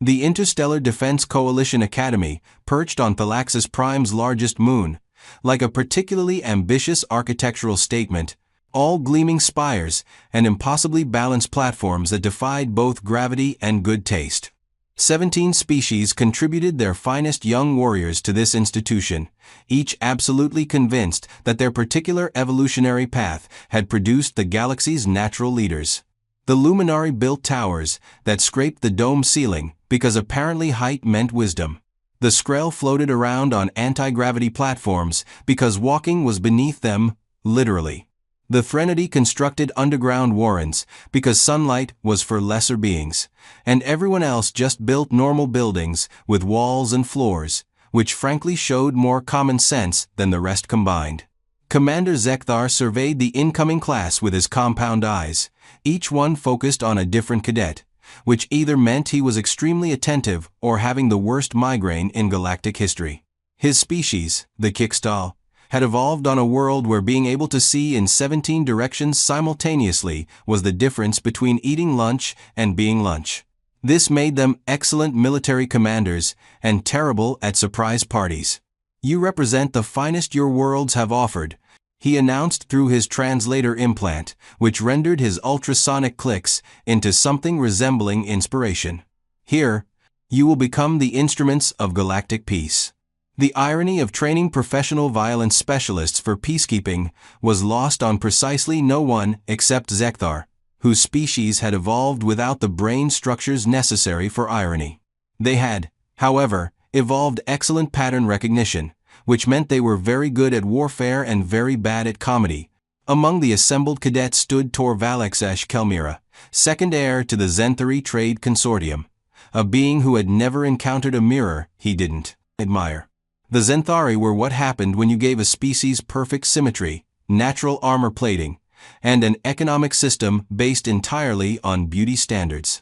The Interstellar Defense Coalition Academy, perched on Thalaxis Prime's largest moon, like a particularly ambitious architectural statement, all gleaming spires and impossibly balanced platforms that defied both gravity and good taste. 17 species contributed their finest young warriors to this institution, each absolutely convinced that their particular evolutionary path had produced the galaxy's natural leaders. The luminary built towers that scraped the dome ceiling because apparently height meant wisdom. The Skrell floated around on anti-gravity platforms because walking was beneath them, literally. The Threnody constructed underground warrens because sunlight was for lesser beings, and everyone else just built normal buildings with walls and floors, which frankly showed more common sense than the rest combined. Commander Zekthar surveyed the incoming class with his compound eyes, each one focused on a different cadet, which either meant he was extremely attentive or having the worst migraine in galactic history. His species, the Kickstal, had evolved on a world where being able to see in 17 directions simultaneously was the difference between eating lunch and being lunch. This made them excellent military commanders and terrible at surprise parties. "You represent the finest your worlds have offered," he announced through his translator implant, which rendered his ultrasonic clicks into something resembling inspiration. "Here, you will become the instruments of galactic peace." The irony of training professional violence specialists for peacekeeping was lost on precisely no one except Zekthar, whose species had evolved without the brain structures necessary for irony. They had, however, evolved excellent pattern recognition, which meant they were very good at warfare and very bad at comedy. Among the assembled cadets stood Tor Valexesh Kelmira, second heir to the Zenthari Trade Consortium, a being who had never encountered a mirror he didn't admire. The Zenthari were what happened when you gave a species perfect symmetry, natural armor plating, and an economic system based entirely on beauty standards.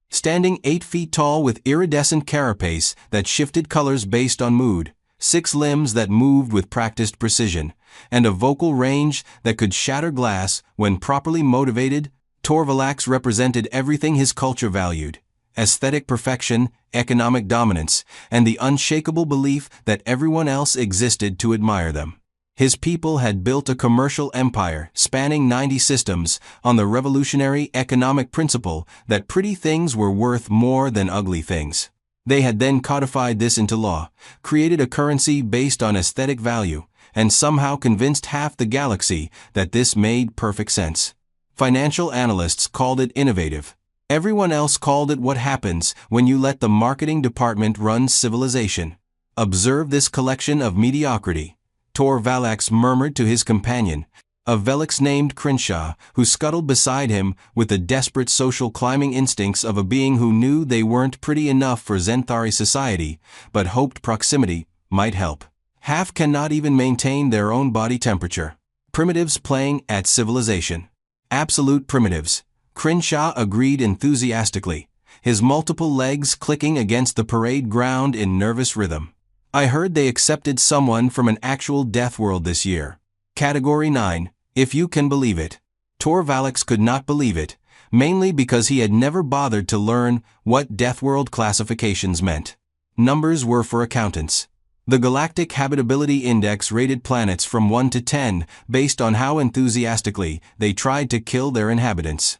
Standing 8 feet tall with iridescent carapace that shifted colors based on mood, 6 limbs that moved with practiced precision, and a vocal range that could shatter glass when properly motivated, Tor Valax represented everything his culture valued: aesthetic perfection, economic dominance, and the unshakable belief that everyone else existed to admire them. His people had built a commercial empire spanning 90 systems on the revolutionary economic principle that pretty things were worth more than ugly things. They had then codified this into law, created a currency based on aesthetic value, and somehow convinced half the galaxy that this made perfect sense. Financial analysts called it innovative. Everyone else called it what happens when you let the marketing department run civilization. "Observe this collection of mediocrity," Tor Valax murmured to his companion, a Velix named Crenshaw, who scuttled beside him with the desperate social climbing instincts of a being who knew they weren't pretty enough for Zenthari society, but hoped proximity might help. "Half cannot even maintain their own body temperature. Primitives playing at civilization. Absolute primitives," Crenshaw agreed enthusiastically, his multiple legs clicking against the parade ground in nervous rhythm. "I heard they accepted someone from an actual Deathworld this year. Category 9, if you can believe it." Tor Valax could not believe it, mainly because he had never bothered to learn what Deathworld classifications meant. Numbers were for accountants. The Galactic Habitability Index rated planets from 1 to 10 based on how enthusiastically they tried to kill their inhabitants.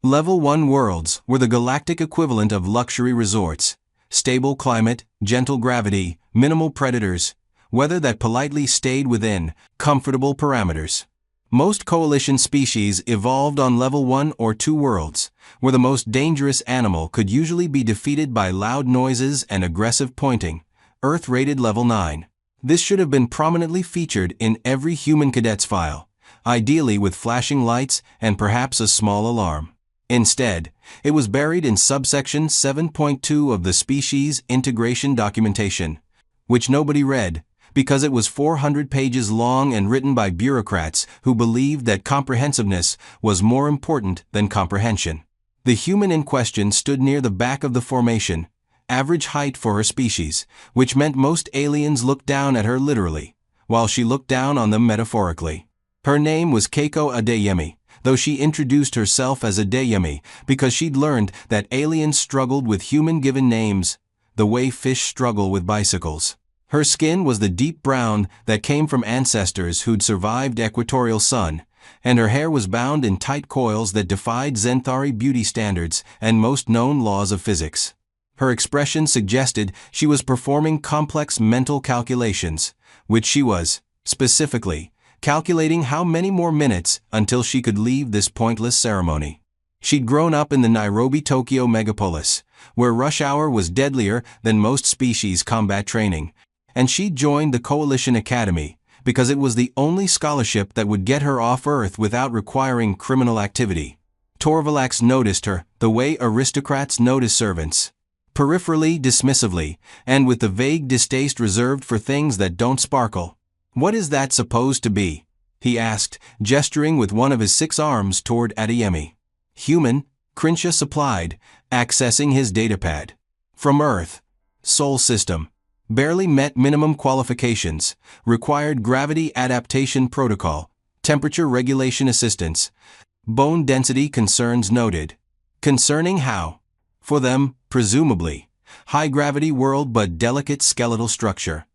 Level 1 worlds were the galactic equivalent of luxury resorts: stable climate, gentle gravity, minimal predators, weather that politely stayed within comfortable parameters. Most coalition species evolved on level 1 or 2 worlds, where the most dangerous animal could usually be defeated by loud noises and aggressive pointing. Earth rated level 9. This should have been prominently featured in every human cadet's file, ideally with flashing lights and perhaps a small alarm. Instead, it was buried in subsection 7.2 of the species integration documentation, which nobody read, because it was 400 pages long and written by bureaucrats who believed that comprehensiveness was more important than comprehension. The human in question stood near the back of the formation, average height for her species, which meant most aliens looked down at her literally, while she looked down on them metaphorically. Her name was Keiko Adeyemi, though she introduced herself as a Deyemi because she'd learned that aliens struggled with human-given names, the way fish struggle with bicycles. Her skin was the deep brown that came from ancestors who'd survived equatorial sun, and her hair was bound in tight coils that defied Zenthari beauty standards and most known laws of physics. Her expression suggested she was performing complex mental calculations, which she was, specifically, calculating how many more minutes until she could leave this pointless ceremony. She'd grown up in the Nairobi-Tokyo megapolis, where rush hour was deadlier than most species combat training, and she'd joined the Coalition Academy because it was the only scholarship that would get her off Earth without requiring criminal activity. Torvalax noticed her the way aristocrats notice servants. Peripherally, dismissively, and with the vague distaste reserved for things that don't sparkle. "What is that supposed to be?" he asked, gesturing with one of his 6 arms toward Adeyemi. "Human," Crenshaw supplied, accessing his datapad. "From Earth. Sol system. Barely met minimum qualifications, required gravity adaptation protocol, temperature regulation assistance. Bone density concerns noted." Concerning how? For them, presumably. High gravity world but delicate skeletal structure.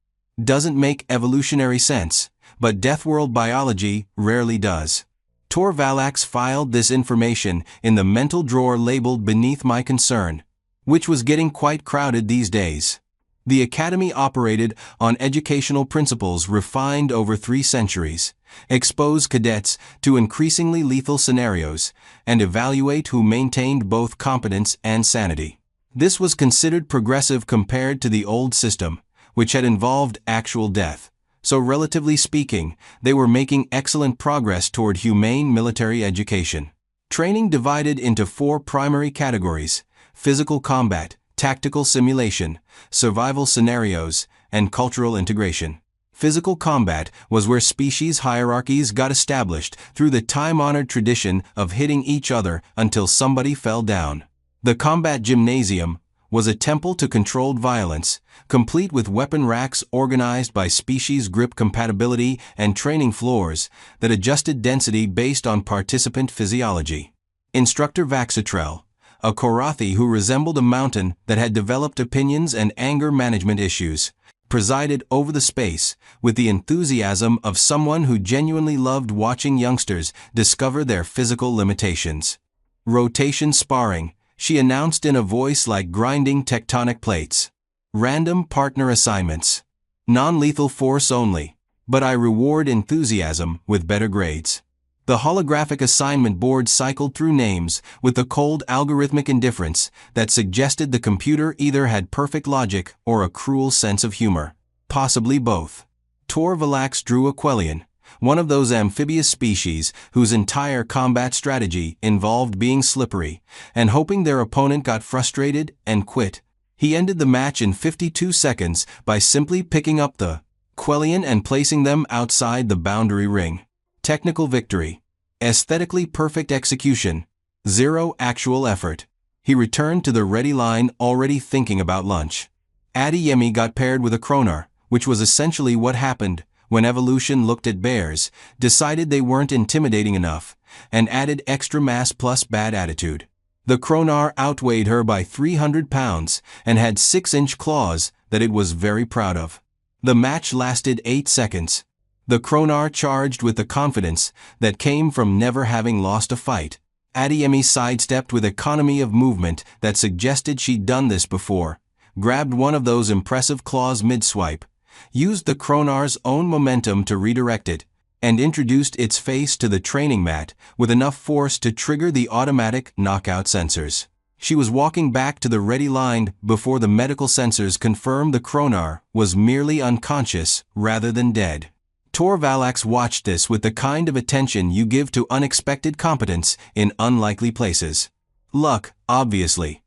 Doesn't make evolutionary sense, but Deathworld biology rarely does. Torvalax filed this information in the mental drawer labeled beneath my concern, which was getting quite crowded these days. The Academy operated on educational principles refined over 3 centuries, expose cadets to increasingly lethal scenarios, and evaluate who maintained both competence and sanity. This was considered progressive compared to the old system, which had involved actual death, so relatively speaking, they were making excellent progress toward humane military education. Training divided into 4 primary categories: physical combat, tactical simulation, survival scenarios, and cultural integration. Physical combat was where species hierarchies got established through the time-honored tradition of hitting each other until somebody fell down. The combat gymnasium was a temple to controlled violence, complete with weapon racks organized by species grip compatibility and training floors that adjusted density based on participant physiology. Instructor Vaxitrel, a Korathi who resembled a mountain that had developed opinions and anger management issues, presided over the space with the enthusiasm of someone who genuinely loved watching youngsters discover their physical limitations. Rotation sparring, she announced in a voice like grinding tectonic plates. Random partner assignments. Non-lethal force only, but I reward enthusiasm with better grades. The holographic assignment board cycled through names with the cold algorithmic indifference that suggested the computer either had perfect logic or a cruel sense of humor. Possibly both. Torvalax drew a Quellian, one of those amphibious species whose entire combat strategy involved being slippery and hoping their opponent got frustrated and quit. He ended the match in 52 seconds by simply picking up the Quellian and placing them outside the boundary ring. Technical victory. Aesthetically perfect execution. 0 actual effort. He returned to the ready line already thinking about lunch. Adeyemi got paired with a Kronar, which was essentially what happened when evolution looked at bears, decided they weren't intimidating enough, and added extra mass plus bad attitude. The Kronar outweighed her by 300 pounds and had 6-inch claws that it was very proud of. The match lasted 8 seconds. The Kronar charged with the confidence that came from never having lost a fight. Adeyemi sidestepped with economy of movement that suggested she'd done this before, grabbed one of those impressive claws mid-swipe, used the Kronar's own momentum to redirect it, and introduced its face to the training mat with enough force to trigger the automatic knockout sensors. She was walking back to the ready line before the medical sensors confirmed the Kronar was merely unconscious rather than dead. Torvalax watched this with the kind of attention you give to unexpected competence in unlikely places. Luck, obviously.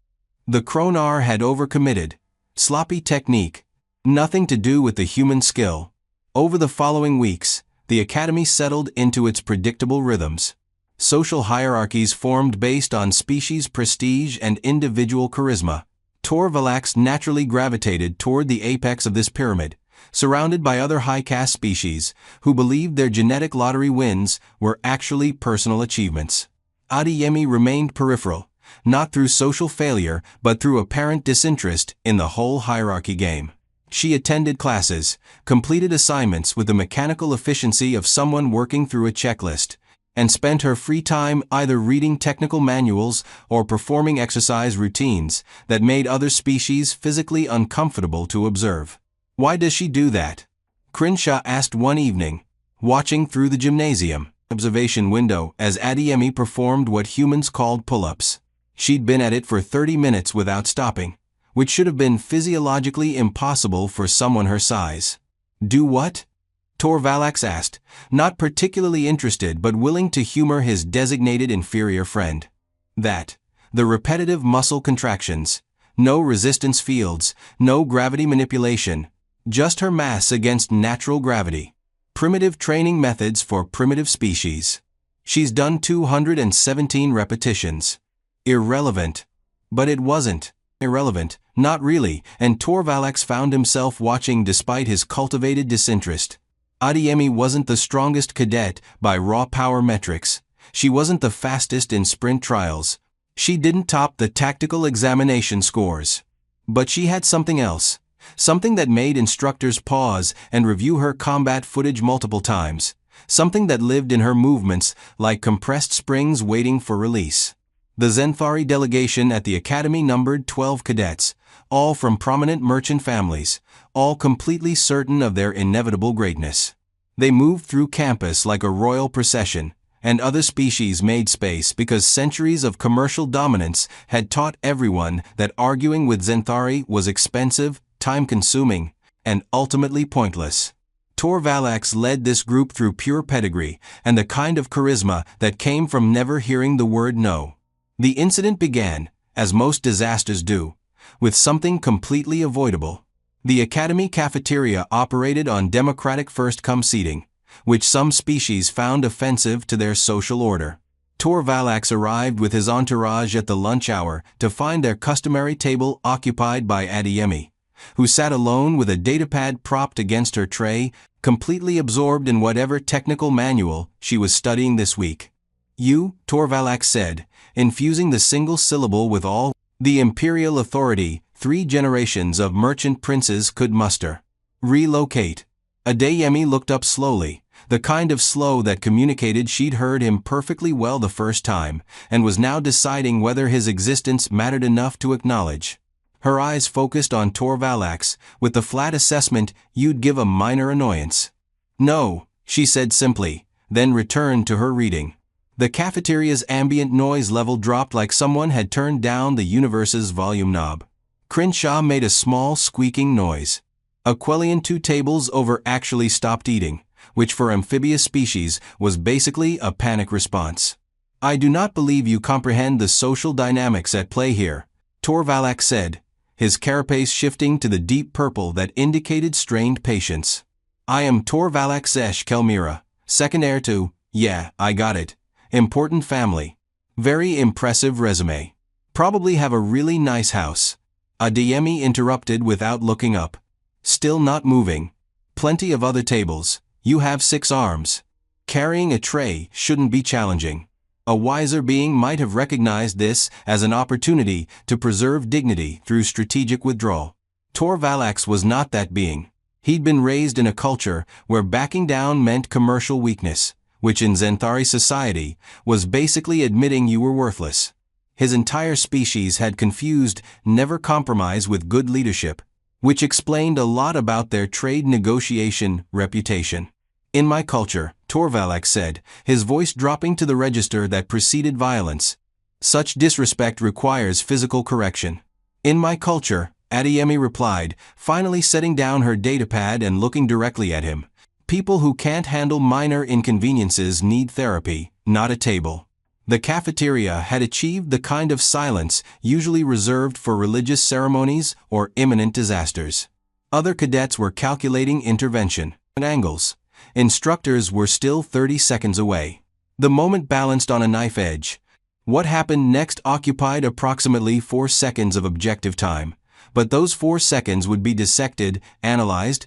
The Kronar had overcommitted. Sloppy technique. Nothing to do with the human skill. Over the following weeks, the Academy settled into its predictable rhythms. Social hierarchies formed based on species prestige and individual charisma. Torvalax naturally gravitated toward the apex of this pyramid, surrounded by other high-caste species who believed their genetic lottery wins were actually personal achievements. Adeyemi remained peripheral, not through social failure but through apparent disinterest in the whole hierarchy game. She attended classes, completed assignments with the mechanical efficiency of someone working through a checklist, and spent her free time either reading technical manuals or performing exercise routines that made other species physically uncomfortable to observe. Why does she do that? Crenshaw asked one evening, watching through the gymnasium observation window as Adeyemi performed what humans called pull-ups. She'd been at it for 30 minutes without stopping, which should have been physiologically impossible for someone her size. Do what? Torvalax asked, not particularly interested but willing to humor his designated inferior friend. That. The repetitive muscle contractions. No resistance fields, no gravity manipulation. Just her mass against natural gravity. Primitive training methods for primitive species. She's done 217 repetitions. Irrelevant. But it wasn't. Irrelevant, not really, and Torvalax found himself watching despite his cultivated disinterest. Adeyemi wasn't the strongest cadet by raw power metrics. She wasn't the fastest in sprint trials. She didn't top the tactical examination scores. But she had something else. Something that made instructors pause and review her combat footage multiple times. Something that lived in her movements like compressed springs waiting for release. The Zenthari delegation at the academy numbered 12 cadets, all from prominent merchant families, all completely certain of their inevitable greatness. They moved through campus like a royal procession, and other species made space because centuries of commercial dominance had taught everyone that arguing with Zenthari was expensive, time-consuming, and ultimately pointless. Torvalax led this group through pure pedigree and the kind of charisma that came from never hearing the word no. The incident began, as most disasters do, with something completely avoidable. The academy cafeteria operated on democratic first-come seating, which some species found offensive to their social order. Torvalax arrived with his entourage at the lunch hour to find their customary table occupied by Adeyemi, who sat alone with a datapad propped against her tray, completely absorbed in whatever technical manual she was studying this week. You, Torvalax said, infusing the single syllable with all the imperial authority 3 generations of merchant princes could muster. Relocate. Adeyemi looked up slowly, the kind of slow that communicated she'd heard him perfectly well the first time, and was now deciding whether his existence mattered enough to acknowledge. Her eyes focused on Torvalax, with the flat assessment, "You'd give a minor annoyance." "No," she said simply, then returned to her reading. The cafeteria's ambient noise level dropped like someone had turned down the universe's volume knob. Crenshaw made a small squeaking noise. Aquelian 2 tables over actually stopped eating, which for amphibious species was basically a panic response. "I do not believe you comprehend the social dynamics at play here," Torvalax said, his carapace shifting to the deep purple that indicated strained patience. "I am Torvalax Esh Kelmira, second heir to, yeah, I got it. Important family. Very impressive resume. Probably have a really nice house." Adeyemi interrupted without looking up. "Still not moving. Plenty of other tables. You have 6 arms. Carrying a tray shouldn't be challenging." A wiser being might have recognized this as an opportunity to preserve dignity through strategic withdrawal. Torvalax was not that being. He'd been raised in a culture where backing down meant commercial weakness, which in Zenthari society was basically admitting you were worthless. His entire species had confused never compromise with good leadership, which explained a lot about their trade negotiation reputation. "In my culture," Torvalax said, his voice dropping to the register that preceded violence, "such disrespect requires physical correction." "In my culture," Adeyemi replied, finally setting down her datapad and looking directly at him, "people who can't handle minor inconveniences need therapy, not a table." The cafeteria had achieved the kind of silence usually reserved for religious ceremonies or imminent disasters. Other cadets were calculating intervention angles. Instructors were still 30 seconds away. The moment balanced on a knife edge. What happened next occupied approximately 4 seconds of objective time, but those 4 seconds would be dissected, analyzed,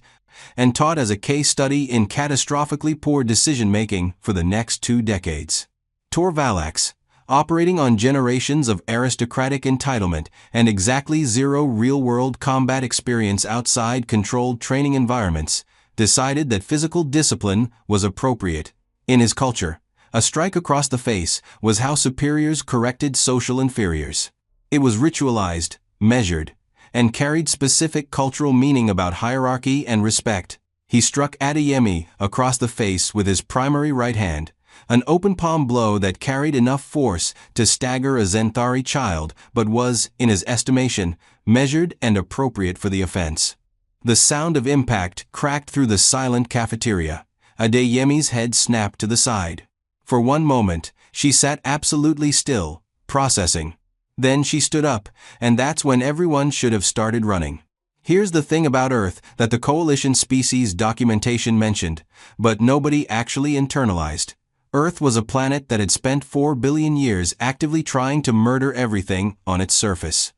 and taught as a case study in catastrophically poor decision-making for the next 2 decades. Torvalax, operating on generations of aristocratic entitlement and exactly zero real-world combat experience outside controlled training environments, decided that physical discipline was appropriate. In his culture, a strike across the face was how superiors corrected social inferiors. It was ritualized, measured, and carried specific cultural meaning about hierarchy and respect. He struck Adeyemi across the face with his primary right hand, an open palm blow that carried enough force to stagger a Zenthari child but was, in his estimation, measured and appropriate for the offense. The sound of impact cracked through the silent cafeteria. Adeyemi's head snapped to the side. For one moment, she sat absolutely still, processing. Then she stood up, and that's when everyone should have started running. Here's the thing about Earth that the Coalition species documentation mentioned, but nobody actually internalized. Earth was a planet that had spent 4 billion years actively trying to murder everything on its surface.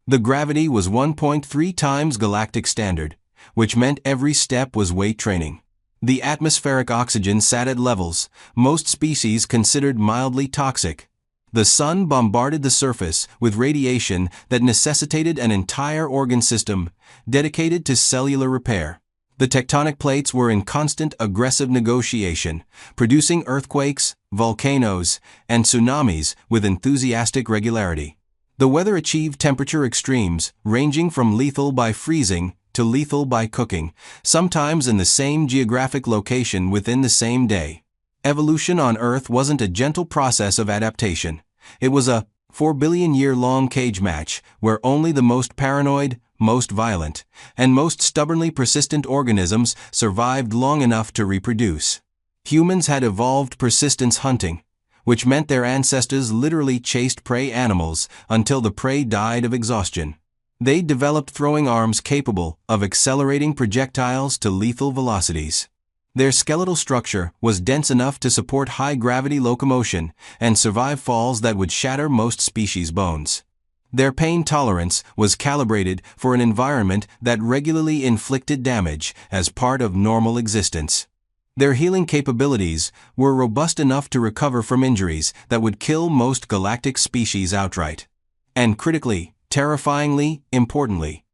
The gravity was 1.3 times galactic standard, which meant every step was weight training. The atmospheric oxygen sat at levels most species considered mildly toxic. The sun bombarded the surface with radiation that necessitated an entire organ system dedicated to cellular repair. The tectonic plates were in constant aggressive negotiation, producing earthquakes, volcanoes, and tsunamis with enthusiastic regularity. The weather achieved temperature extremes ranging from lethal by freezing to lethal by cooking, sometimes in the same geographic location within the same day. Evolution on Earth wasn't a gentle process of adaptation. It was a 4 billion year-long cage match where only the most paranoid, most violent, and most stubbornly persistent organisms survived long enough to reproduce. Humans had evolved persistence hunting, which meant their ancestors literally chased prey animals until the prey died of exhaustion. They developed throwing arms capable of accelerating projectiles to lethal velocities. Their skeletal structure was dense enough to support high-gravity locomotion and survive falls that would shatter most species' bones. Their pain tolerance was calibrated for an environment that regularly inflicted damage as part of normal existence. Their healing capabilities were robust enough to recover from injuries that would kill most galactic species outright. And critically, terrifyingly, importantly,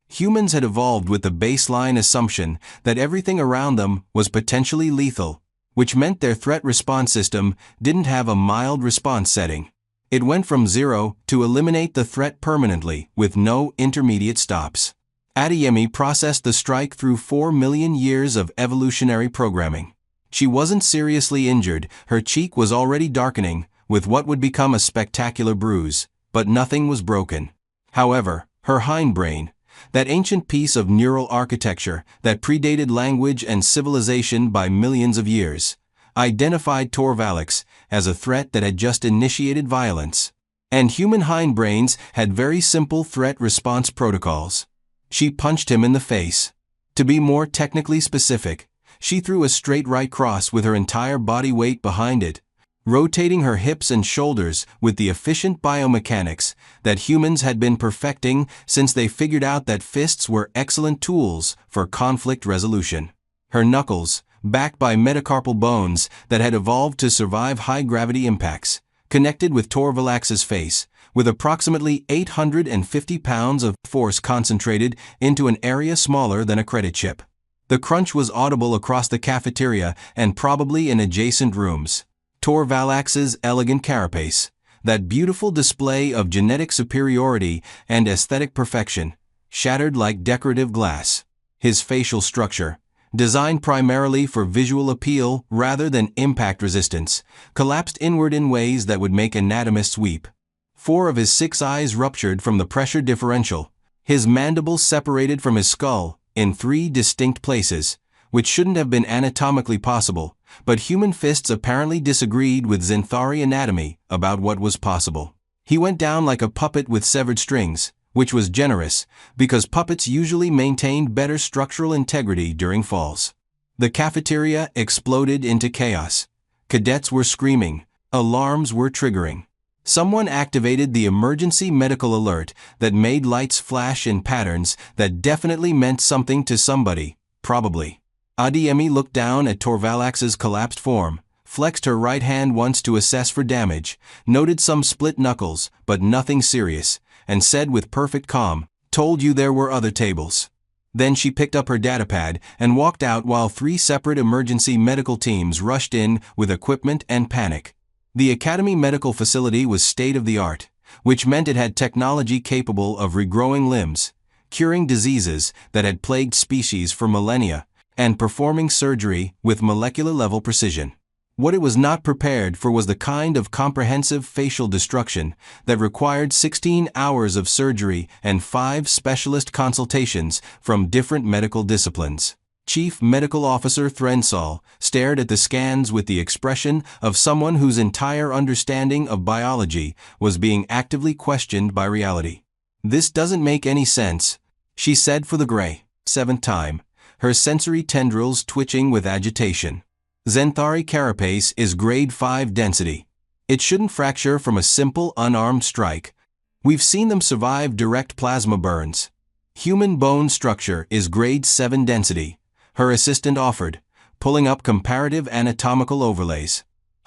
humans had evolved with the baseline assumption that everything around them was potentially lethal, which meant their threat response system didn't have a mild response setting. It went from 0 to eliminate the threat permanently with no intermediate stops. Adeyemi processed the strike through 4 million years of evolutionary programming. She wasn't seriously injured, her cheek was already darkening with what would become a spectacular bruise, but nothing was broken. However, her hindbrain, that ancient piece of neural architecture that predated language and civilization by millions of years, identified Torvalax as a threat that had just initiated violence. And human hindbrains had very simple threat response protocols. She punched him in the face. To be more technically specific, she threw a straight right cross with her entire body weight behind it, rotating her hips and shoulders with the efficient biomechanics that humans had been perfecting since they figured out that fists were excellent tools for conflict resolution. Her knuckles, backed by metacarpal bones that had evolved to survive high-gravity impacts, connected with Torvalax's face, with approximately 850 pounds of force concentrated into an area smaller than a credit chip. The crunch was audible across the cafeteria and probably in adjacent rooms. Torvalax's elegant carapace, that beautiful display of genetic superiority and aesthetic perfection, shattered like decorative glass. His facial structure, designed primarily for visual appeal rather than impact resistance, collapsed inward in ways that would make anatomists weep. 4 of his 6 eyes ruptured from the pressure differential, his mandibles separated from his skull in 3 distinct places, which shouldn't have been anatomically possible, but human fists apparently disagreed with Zenthari anatomy about what was possible. He went down like a puppet with severed strings, which was generous, because puppets usually maintained better structural integrity during falls. The cafeteria exploded into chaos. Cadets were screaming. Alarms were triggering. Someone activated the emergency medical alert that made lights flash in patterns that definitely meant something to somebody, Probably. Adeyemi looked down at Torvalax's collapsed form, flexed her right hand once to assess for damage, noted some split knuckles, but nothing serious, and said with perfect calm, "Told you there were other tables." Then she picked up her datapad and walked out while 3 separate emergency medical teams rushed in with equipment and panic. The Academy medical facility was state-of-the-art, which meant it had technology capable of regrowing limbs, curing diseases that had plagued species for millennia, and performing surgery with molecular-level precision. What it was not prepared for was the kind of comprehensive facial destruction that required 16 hours of surgery and 5 specialist consultations from different medical disciplines. Chief Medical Officer Thrensall stared at the scans with the expression of someone whose entire understanding of biology was being actively questioned by reality. "This doesn't make any sense," she said for the 7th time, her sensory tendrils twitching with agitation. Zenthari carapace is grade 5 density. It shouldn't fracture from a simple unarmed strike. We've seen them survive direct plasma burns. Human bone structure is grade 7 density, her assistant offered, pulling up comparative anatomical overlays.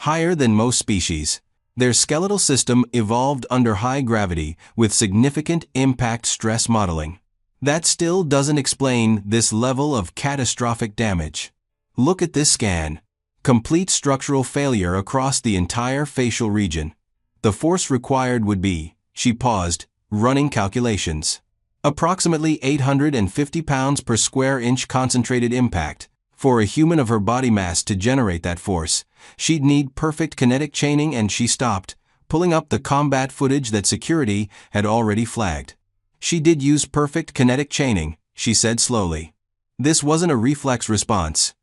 Higher than most species. Their skeletal system evolved under high gravity with significant impact stress modeling. That still doesn't explain this level of catastrophic damage. Look at this scan. Complete structural failure across the entire facial region. The force required would be, she paused, running calculations. Approximately 850 pounds per square inch concentrated impact. For a human of her body mass to generate that force, she'd need perfect kinetic chaining, and she stopped, pulling up the combat footage that security had already flagged. She did use perfect kinetic chaining, she said slowly. This wasn't a reflex response.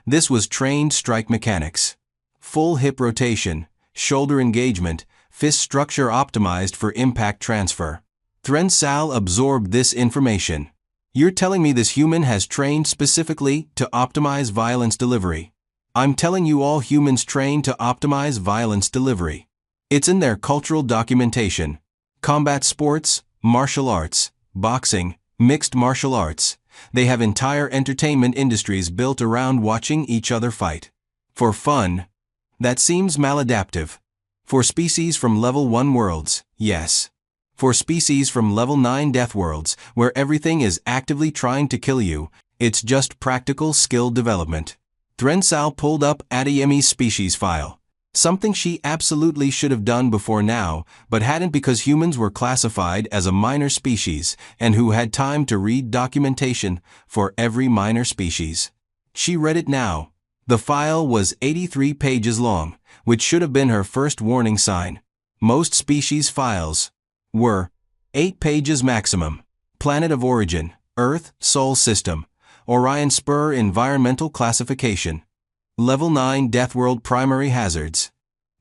This was trained strike mechanics. Full hip rotation, shoulder engagement, fist structure optimized for impact transfer. Thrensall absorbed this information. "You're telling me this human has trained specifically to optimize violence delivery?" "I'm telling you all humans train to optimize violence delivery. It's in their cultural documentation. Combat sports, martial arts, boxing, mixed martial arts. They have entire entertainment industries built around watching each other fight. For fun? That seems maladaptive. For species from level 1 worlds, yes. For species from level 9 Deathworlds, where everything is actively trying to kill you, it's just practical skill development." Thrensall pulled up Adeyemi's species file. Something she absolutely should have done before now, but hadn't because humans were classified as a minor species and who had time to read documentation for every minor species. She read it now. The file was 83 pages long, which should have been her first warning sign. Most species files were 8 pages maximum. Planet of origin, Earth, Sol system, Orion Spur environmental classification. Level 9 Deathworld primary hazards.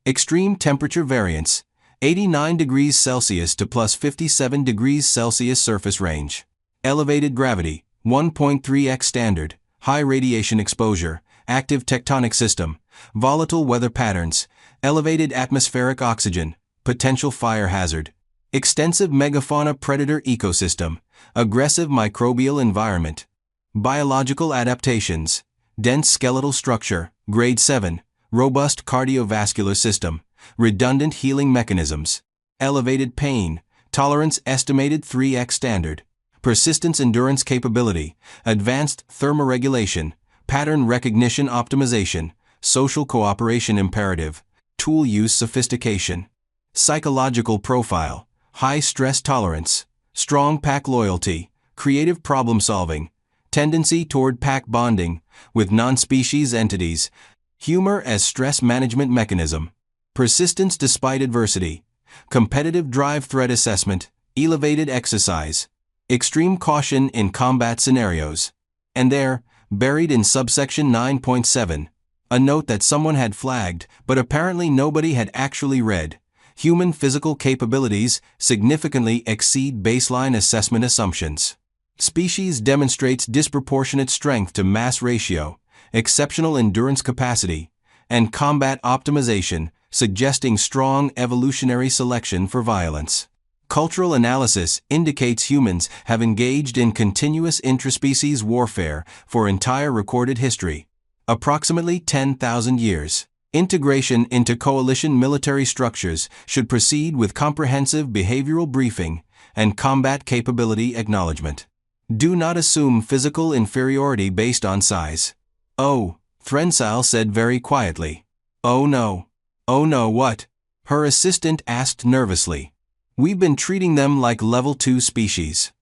Extreme temperature variance, 89 degrees Celsius to plus 57 degrees Celsius surface range. Elevated gravity, 1.3x standard, high radiation exposure, active tectonic system, volatile weather patterns, elevated atmospheric oxygen, potential fire hazard. Extensive megafauna predator ecosystem, aggressive microbial environment. Biological adaptations. Dense skeletal structure, grade 7, robust cardiovascular system, redundant healing mechanisms, elevated pain, tolerance estimated 3x standard, persistence endurance capability, advanced thermoregulation, pattern recognition optimization, social cooperation imperative, tool use sophistication, psychological profile, high stress tolerance, strong pack loyalty, creative problem solving, tendency toward pack bonding with non-species entities, humor as stress management mechanism, persistence despite adversity, competitive drive threat assessment, elevated exercise, extreme caution in combat scenarios. And there, buried in subsection 9.7, a note that someone had flagged, but apparently nobody had actually read. Human physical capabilities significantly exceed baseline assessment assumptions. Species demonstrates disproportionate strength to mass ratio, exceptional endurance capacity, and combat optimization, suggesting strong evolutionary selection for violence. Cultural analysis indicates humans have engaged in continuous intraspecies warfare for entire recorded history, approximately 10,000 years. Integration into coalition military structures should proceed with comprehensive behavioral briefing and combat capability acknowledgement. Do not assume physical inferiority based on size. Oh, Thrensal said very quietly. Oh no. Oh no, what? Her assistant asked nervously. We've been treating them like level 2 species.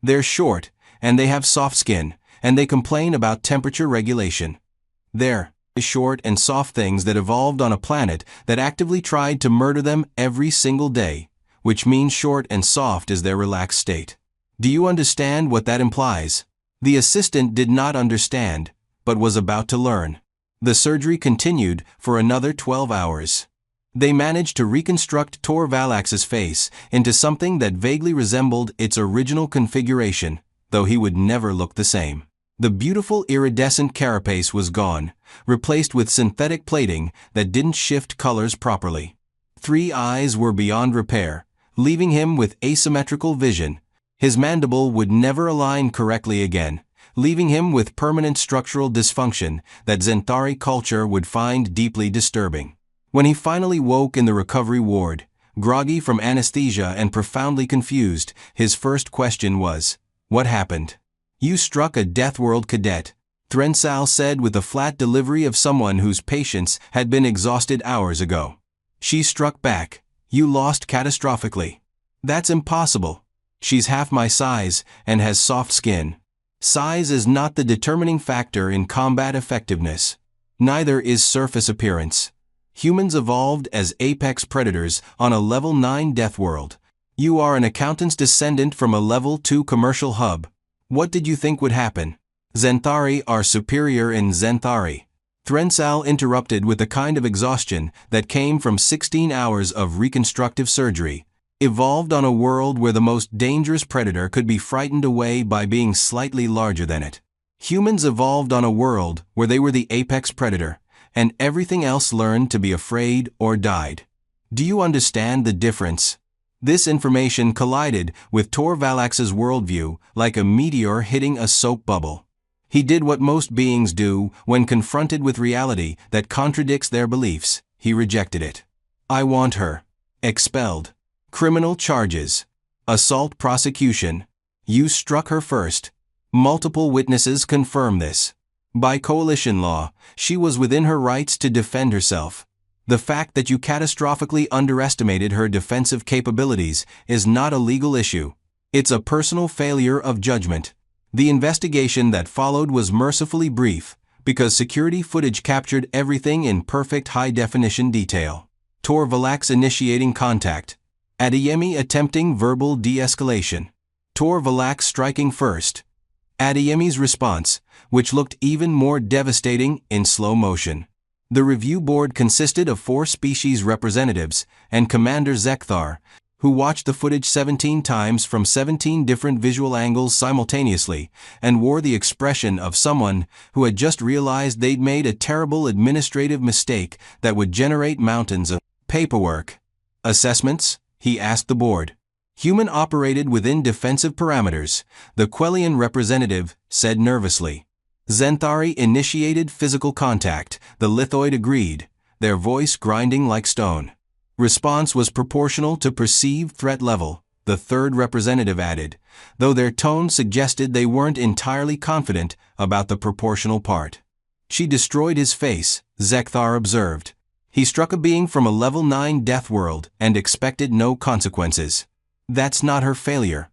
They're short, and they have soft skin, and they complain about temperature regulation. They're short and soft things that evolved on a planet that actively tried to murder them every single day, which means short and soft is their relaxed state. Do you understand what that implies? The assistant did not understand, but was about to learn. The surgery continued for another 12 hours. They managed to reconstruct Tor Valax's face into something that vaguely resembled its original configuration, though he would never look the same. The beautiful iridescent carapace was gone, replaced with synthetic plating that didn't shift colors properly. 3 eyes were beyond repair, leaving him with asymmetrical vision. His mandible would never align correctly again, leaving him with permanent structural dysfunction that Zenthari culture would find deeply disturbing. When he finally woke in the recovery ward, groggy from anesthesia and profoundly confused, his first question was, "What happened?" "You struck a Deathworld cadet," Thrensal said with the flat delivery of someone whose patience had been exhausted hours ago. "She struck back. You lost catastrophically." "That's impossible. She's half my size and has soft skin." Size is not the determining factor in combat effectiveness. Neither is surface appearance. Humans evolved as apex predators on a level 9 Deathworld. You are an accountant's descendant from a level 2 commercial hub. What did you think would happen? Zenthari are superior in Zenthari. Thrensal interrupted with a kind of exhaustion that came from 16 hours of reconstructive surgery. Evolved on a world where the most dangerous predator could be frightened away by being slightly larger than it. Humans evolved on a world where they were the apex predator, and everything else learned to be afraid or died. Do you understand the difference? This information collided with Tor Valax's worldview like a meteor hitting a soap bubble. He did what most beings do when confronted with reality that contradicts their beliefs. He rejected it. "I want her. Expelled. Criminal charges. Assault prosecution. You struck her first. Multiple witnesses confirm this. By coalition law, she was within her rights to defend herself. The fact that you catastrophically underestimated her defensive capabilities is not a legal issue. It's a personal failure of judgment." The investigation that followed was mercifully brief, because security footage captured everything in perfect high-definition detail. Tor Valax initiating contact. Adeyemi attempting verbal de-escalation. Tor Valax striking first. Adeyemi's response, which looked even more devastating in slow motion. The review board consisted of 4 species representatives and Commander Zekthar, who watched the footage 17 times from 17 different visual angles simultaneously and wore the expression of someone who had just realized they'd made a terrible administrative mistake that would generate mountains of paperwork. "Assessments?" he asked the board. "Human operated within defensive parameters," the Quellian representative said nervously. "Zenthari initiated physical contact," the Lithoid agreed, their voice grinding like stone. "Response was proportional to perceived threat level," the third representative added, though their tone suggested they weren't entirely confident about the proportional part. "She destroyed his face," Zekthar observed. "He struck a being from a level 9 Deathworld and expected no consequences." That's not her failure.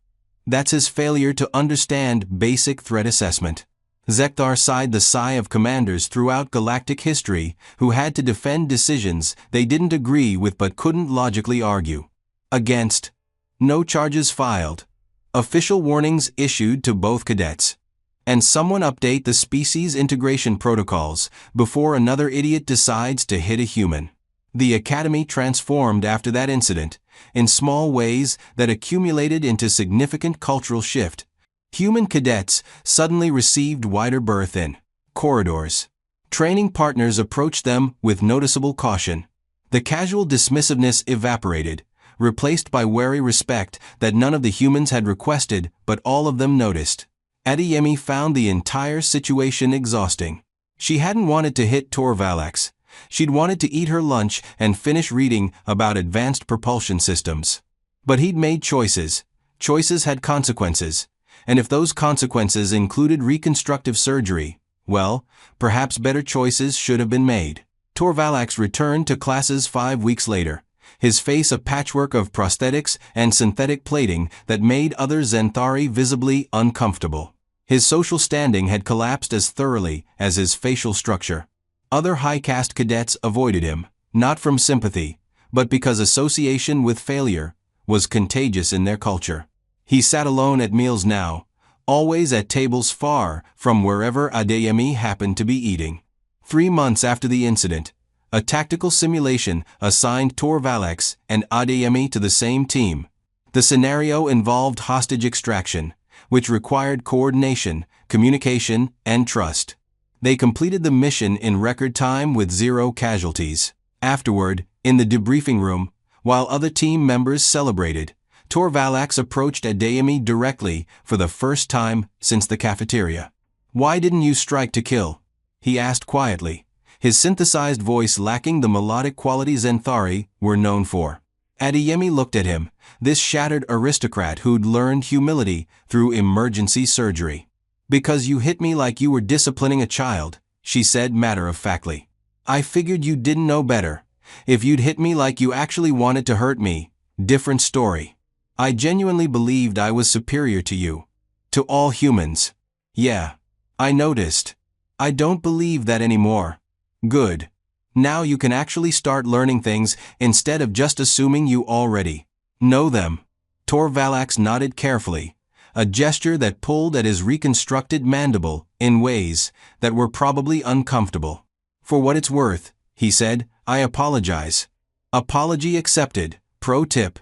That's his failure to understand basic threat assessment. Zekthar sighed the sigh of commanders throughout galactic history who had to defend decisions they didn't agree with but couldn't logically argue against. No charges filed. Official warnings issued to both cadets. And someone update the species integration protocols before another idiot decides to hit a human. The Academy transformed after that incident, in small ways that accumulated into significant cultural shift. Human cadets suddenly received wider berth in corridors. Training partners approached them with noticeable caution. The casual dismissiveness evaporated, replaced by wary respect that none of the humans had requested, but all of them noticed. Adeyemi found the entire situation exhausting. She hadn't wanted to hit Torvalax. She'd wanted to eat her lunch and finish reading about advanced propulsion systems. But he'd made choices. Choices had consequences. And if those consequences included reconstructive surgery, well, perhaps better choices should have been made. Torvalax returned to classes 5 weeks later, his face a patchwork of prosthetics and synthetic plating that made other Zenthari visibly uncomfortable. His social standing had collapsed as thoroughly as his facial structure. Other high-caste cadets avoided him, not from sympathy, but because association with failure was contagious in their culture. He sat alone at meals now, always at tables far from wherever Adeyemi happened to be eating. 3 months after the incident, a tactical simulation assigned Torvalax and Adeyemi to the same team. The scenario involved hostage extraction, which required coordination, communication, and trust. They completed the mission in record time with 0 casualties. Afterward, in the debriefing room, while other team members celebrated, Torvalax approached Adeyemi directly for the first time since the cafeteria. "Why didn't you strike to kill?" he asked quietly, his synthesized voice lacking the melodic qualities Zenthari were known for. Adeyemi looked at him, this shattered aristocrat who'd learned humility through emergency surgery. "Because you hit me like you were disciplining a child," she said matter-of-factly. "I figured you didn't know better. If you'd hit me like you actually wanted to hurt me, different story. I genuinely believed I was superior to you. To all humans. Yeah. I noticed. I don't believe that anymore. Good. Now you can actually start learning things instead of just assuming you already know them." Torvalax nodded carefully, a gesture that pulled at his reconstructed mandible in ways that were probably uncomfortable. "For what it's worth," he said, "I apologize." Apology accepted. Pro tip: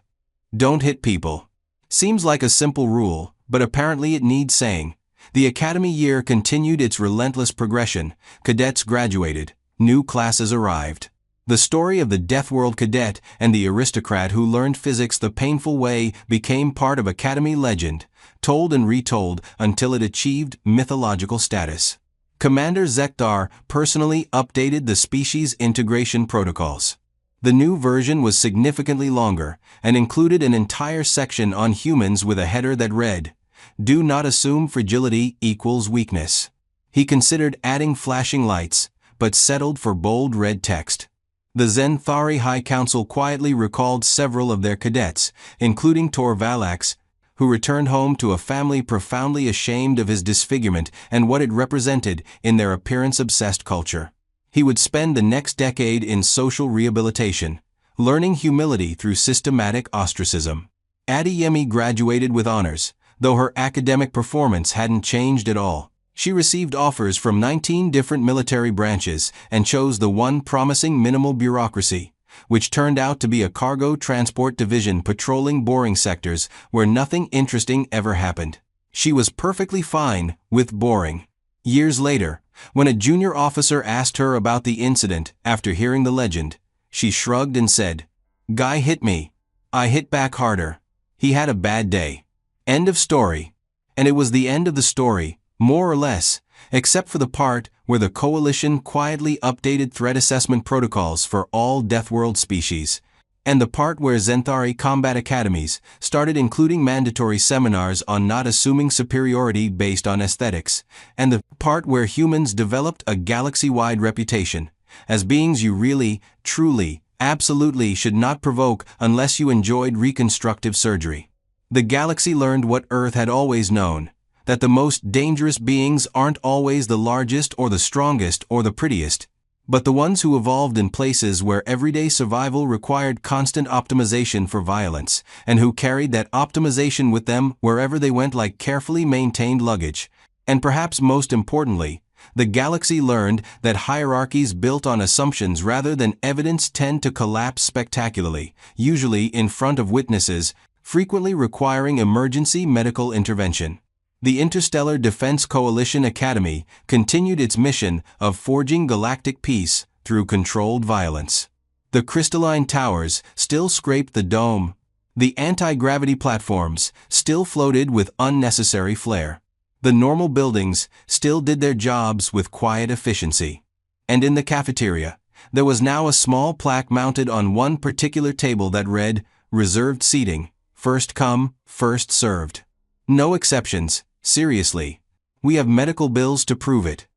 don't hit people. Seems like a simple rule, but apparently it needs saying. The academy year continued its relentless progression. Cadets graduated. New classes arrived. The story of the Deathworld cadet and the aristocrat who learned physics the painful way became part of academy legend, told and retold until it achieved mythological status. Commander Zekdar personally updated the species integration protocols. The new version was significantly longer and included an entire section on humans with a header that read, "Do not assume fragility equals weakness." He considered adding flashing lights, but settled for bold red text. The Zenthari High Council quietly recalled several of their cadets, including Torvalax, who returned home to a family profoundly ashamed of his disfigurement and what it represented in their appearance-obsessed culture. He would spend the next decade in social rehabilitation, learning humility through systematic ostracism. Adeyemi graduated with honors, though her academic performance hadn't changed at all. She received offers from 19 different military branches and chose the one promising minimal bureaucracy, which turned out to be a cargo transport division patrolling boring sectors where nothing interesting ever happened. She was perfectly fine with boring. Years later, when a junior officer asked her about the incident after hearing the legend, she shrugged and said, "Guy hit me. I hit back harder. He had a bad day." End of story. And it was the end of the story, more or less, except for the part where the Coalition quietly updated threat assessment protocols for all Deathworld species, and the part where Zenthari combat academies started including mandatory seminars on not assuming superiority based on aesthetics, and the part where humans developed a galaxy-wide reputation as beings you really, truly, absolutely should not provoke unless you enjoyed reconstructive surgery. The galaxy learned what Earth had always known, that the most dangerous beings aren't always the largest or the strongest or the prettiest, but the ones who evolved in places where everyday survival required constant optimization for violence, and who carried that optimization with them wherever they went like carefully maintained luggage. And perhaps most importantly, the galaxy learned that hierarchies built on assumptions rather than evidence tend to collapse spectacularly, usually in front of witnesses, frequently requiring emergency medical intervention. The Interstellar Defense Coalition Academy continued its mission of forging galactic peace through controlled violence. The crystalline towers still scraped the dome, The anti-gravity platforms still floated with unnecessary flair. The normal buildings still did their jobs with quiet efficiency. And in the cafeteria, there was now a small plaque mounted on one particular table that read, "Reserved seating, first come, first served." No exceptions, seriously. We have medical bills to prove it.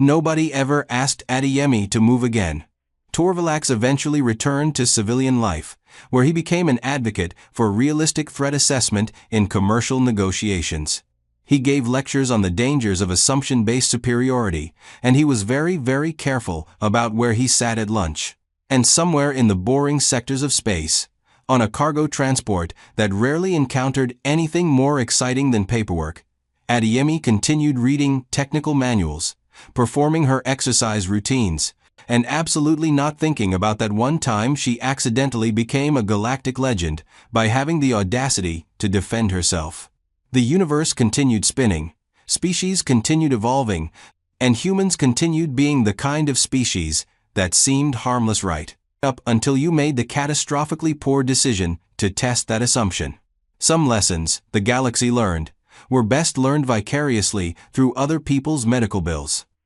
Nobody ever asked Adeyemi to move again. Torvilax eventually returned to civilian life, where he became an advocate for realistic threat assessment in commercial negotiations. He gave lectures on the dangers of assumption-based superiority, and he was very, very careful about where he sat at lunch. And somewhere in the boring sectors of space, on a cargo transport that rarely encountered anything more exciting than paperwork, Adeyemi continued reading technical manuals, performing her exercise routines, and absolutely not thinking about that one time she accidentally became a galactic legend by having the audacity to defend herself. The universe continued spinning, species continued evolving, and humans continued being the kind of species that seemed harmless right up until you made the catastrophically poor decision to test that assumption. Some lessons the galaxy learned were best learned vicariously through other people's medical bills.